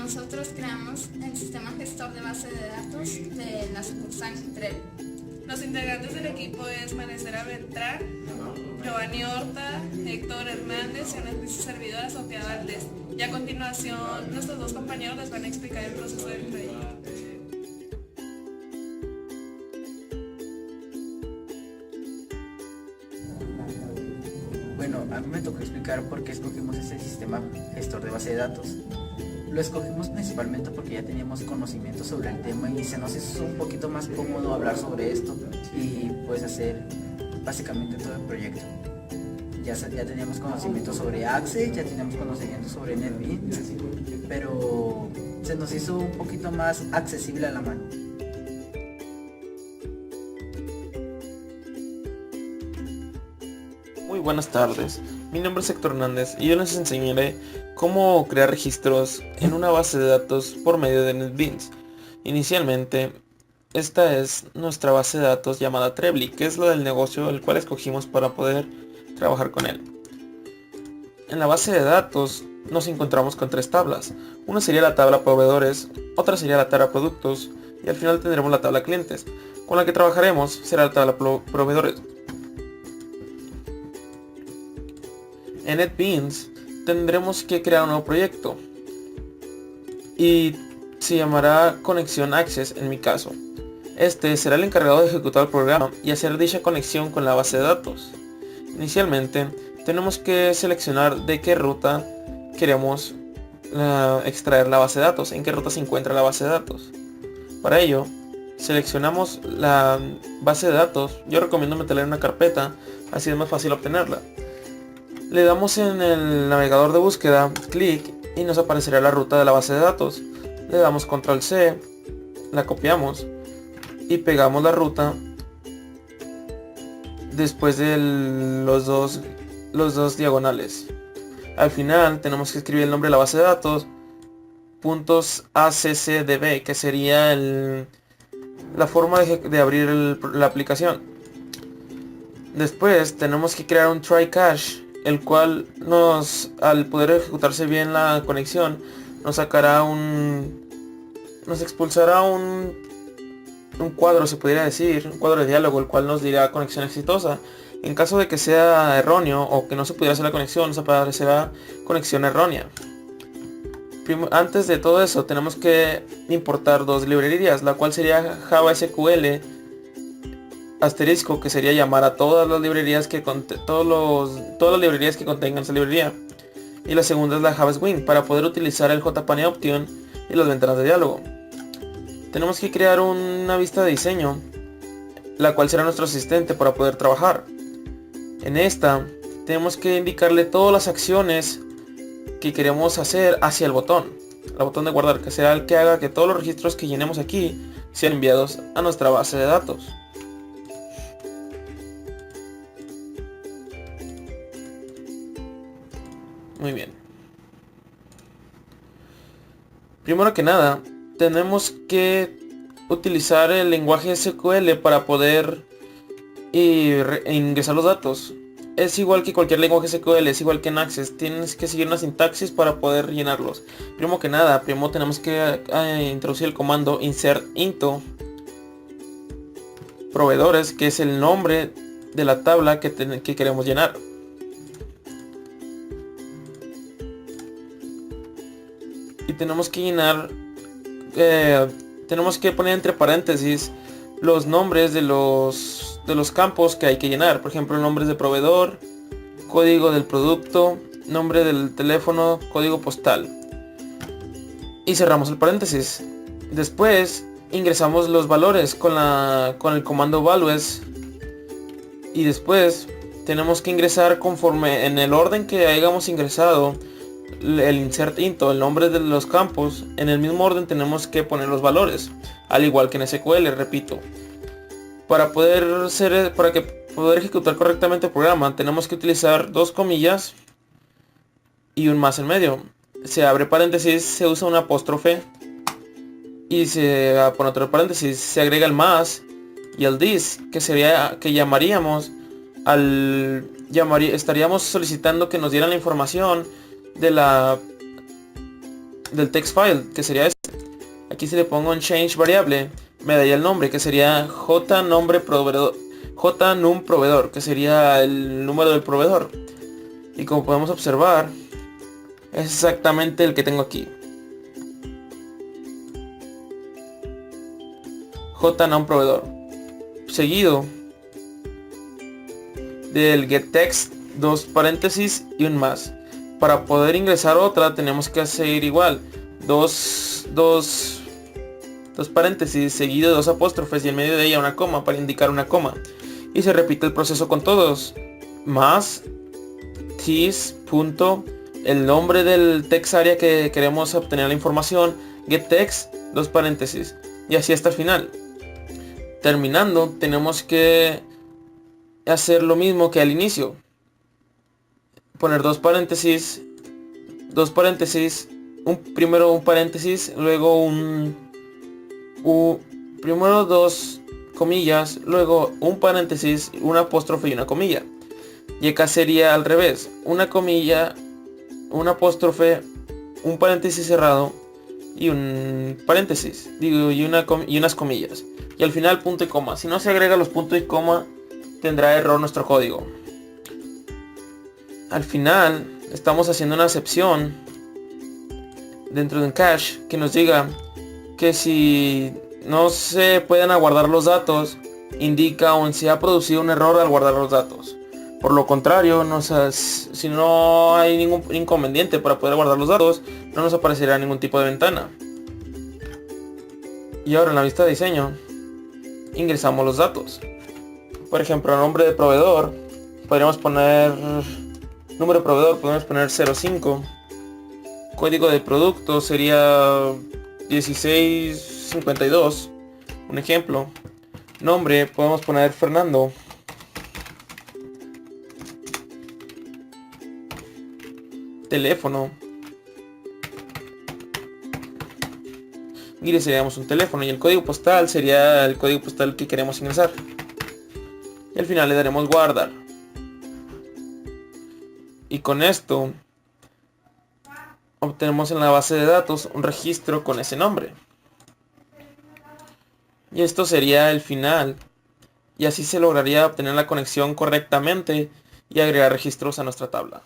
nosotros creamos el sistema gestor de base de datos de la sucursal Trevi. Los integrantes del equipo es Manesera Beltrán, Giovanni Horta, Héctor Hernández y una servidora Sofía Valdés. Y a continuación nuestros dos compañeros les van a explicar el proceso del proyecto. Bueno, a mí me tocó explicar por qué escogimos este sistema gestor de base de datos. Lo escogimos principalmente porque ya teníamos conocimiento sobre el tema y se nos hizo un poquito más cómodo hablar sobre esto y pues hacer básicamente todo el proyecto. Ya teníamos conocimiento sobre Access, ya teníamos conocimiento sobre NetBeans, pero se nos hizo un poquito más accesible a la mano. Muy buenas tardes, mi nombre es Héctor Hernández y yo les enseñaré cómo crear registros en una base de datos por medio de NetBeans. Inicialmente, esta es nuestra base de datos llamada Trebly, que es la del negocio el cual escogimos para poder trabajar con él. En la base de datos nos encontramos con tres tablas. Una sería la tabla proveedores, otra sería la tabla productos y al final tendremos la tabla clientes. Con la que trabajaremos será la tabla proveedores. En NetBeans tendremos que crear un nuevo proyecto y se llamará Conexión Access en mi caso. Este será el encargado de ejecutar el programa y hacer dicha conexión con la base de datos. Inicialmente tenemos que seleccionar de qué ruta queremos extraer la base de datos, en qué ruta se encuentra la base de datos. Para ello seleccionamos la base de datos. Yo recomiendo meterla en una carpeta, así es más fácil obtenerla. Le damos en el navegador de búsqueda, clic y nos aparecerá la ruta de la base de datos. Le damos control C, la copiamos y pegamos la ruta después de los dos diagonales. Al final tenemos que escribir el nombre de la base de datos, .accdb, que sería la forma de abrir la aplicación. Después tenemos que crear un try cache, el cual al poder ejecutarse bien la conexión, nos expulsará un cuadro, se podría decir, un cuadro de diálogo, el cual nos dirá conexión exitosa. En caso de que sea erróneo o que no se pudiera hacer la conexión, nos aparecerá conexión errónea. Antes de todo eso tenemos que importar dos librerías, la cual sería Java SQL asterisco, que sería llamar a todas las librerías que todas las librerías que contengan esa librería, y la segunda es la Java Swing para poder utilizar el JPane Option y las ventanas de diálogo. Tenemos que crear una vista de diseño, la cual será nuestro asistente para poder trabajar. En esta tenemos que indicarle todas las acciones que queremos hacer hacia el botón de guardar, que será el que haga que todos los registros que llenemos aquí sean enviados a nuestra base de datos. Muy bien. Primero que nada, tenemos que utilizar el lenguaje SQL para poder ingresar los datos. Es igual que cualquier lenguaje SQL, es igual que en Access. Tienes que seguir una sintaxis para poder llenarlos. Primero que nada, tenemos que introducir el comando insert into proveedores, que es el nombre de la tabla que queremos llenar. Y tenemos que llenar, tenemos que poner entre paréntesis los nombres de los campos que hay que llenar. Por ejemplo, nombres de proveedor, código del producto, nombre del teléfono, código postal. Y cerramos el paréntesis. Después ingresamos los valores con el comando values. Y después tenemos que ingresar conforme en el orden que hayamos ingresado el insert into, el nombre de los campos. En el mismo orden tenemos que poner los valores, al igual que en SQL, repito. Para poder ejecutar correctamente el programa tenemos que utilizar dos comillas y un más en medio. Se abre paréntesis, se usa un apóstrofe y se pone otro paréntesis, se agrega el más y el this, que sería que estaríamos solicitando que nos dieran la información de del text file, que sería este. Aquí si le pongo un change variable, me daría el nombre, que sería jnum proveedor, que sería el número del proveedor. Y como podemos observar, es exactamente el que tengo aquí. jnum proveedor. Seguido del getText, dos paréntesis y un más. Para poder ingresar otra tenemos que hacer igual. Dos paréntesis seguido de dos apóstrofes y en medio de ella una coma para indicar una coma. Y se repite el proceso con todos. Más this punto, el nombre del text area que queremos obtener la información, getText, dos paréntesis. Y así hasta el final. Terminando, tenemos que hacer lo mismo que al inicio. Poner dos paréntesis, primero un paréntesis, luego primero dos comillas, luego un paréntesis, un apóstrofe y una comilla. Y acá sería al revés, una comilla, un apóstrofe, un paréntesis cerrado y un paréntesis, y unas comillas. Y al final punto y coma. Si no se agrega los puntos y coma, tendrá error nuestro código. Al final estamos haciendo una excepción dentro de un cache que nos diga que si no se pueden aguardar los datos, indica o se ha producido un error al guardar los datos. Por lo contrario, si no hay ningún inconveniente para poder guardar los datos, no nos aparecerá ningún tipo de ventana. Y ahora en la vista de diseño ingresamos los datos. Por ejemplo, nombre de proveedor, podríamos poner número de proveedor, podemos poner 05. Código de producto sería 1652. Un ejemplo. Nombre, podemos poner Fernando. Teléfono. Ingresaríamos un teléfono y el código postal sería el código postal que queremos ingresar. Y al final le daremos guardar. Y con esto obtenemos en la base de datos un registro con ese nombre. Y esto sería el final. Y así se lograría obtener la conexión correctamente y agregar registros a nuestra tabla.